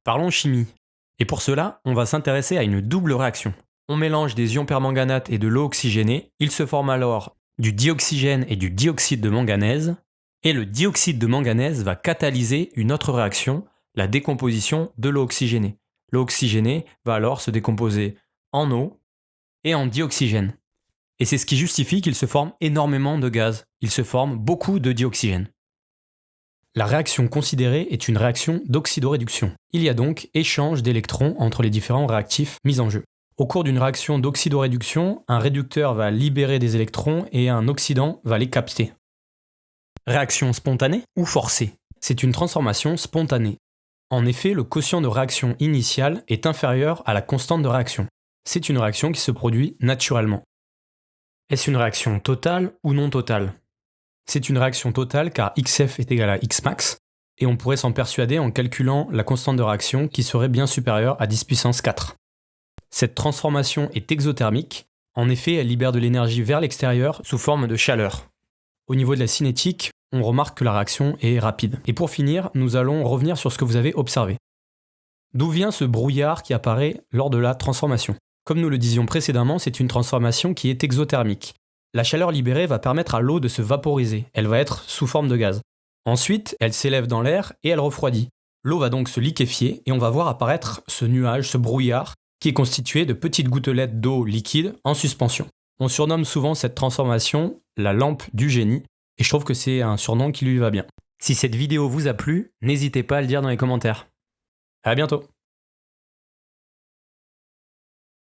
Parlons chimie. Et pour cela, on va s'intéresser à une double réaction. On mélange des ions permanganate et de l'eau oxygénée, il se forme alors du dioxygène et du dioxyde de manganèse, et le dioxyde de manganèse va catalyser une autre réaction, la décomposition de l'eau oxygénée. L'eau oxygénée va alors se décomposer en eau et en dioxygène. Et c'est ce qui justifie qu'il se forme énormément de gaz. Il se forme beaucoup de dioxygène. La réaction considérée est une réaction d'oxydoréduction. Il y a donc échange d'électrons entre les différents réactifs mis en jeu. Au cours d'une réaction d'oxydoréduction, un réducteur va libérer des électrons et un oxydant va les capter. Réaction spontanée ou forcée? C'est une transformation spontanée. En effet, le quotient de réaction initiale est inférieur à la constante de réaction. C'est une réaction qui se produit naturellement. Est-ce une réaction totale ou non totale? C'est une réaction totale car XF est égal à Xmax, et on pourrait s'en persuader en calculant la constante de réaction qui serait bien supérieure à 10 puissance 4. Cette transformation est exothermique, en effet elle libère de l'énergie vers l'extérieur sous forme de chaleur. Au niveau de la cinétique, on remarque que la réaction est rapide. Et pour finir, nous allons revenir sur ce que vous avez observé. D'où vient ce brouillard qui apparaît lors de la transformation? Comme nous le disions précédemment, c'est une transformation qui est exothermique. La chaleur libérée va permettre à l'eau de se vaporiser, elle va être sous forme de gaz. Ensuite, elle s'élève dans l'air et elle refroidit. L'eau va donc se liquéfier et on va voir apparaître ce nuage, ce brouillard, qui est constitué de petites gouttelettes d'eau liquide en suspension. On surnomme souvent cette transformation la lampe du génie, et je trouve que c'est un surnom qui lui va bien. Si cette vidéo vous a plu, n'hésitez pas à le dire dans les commentaires. À bientôt!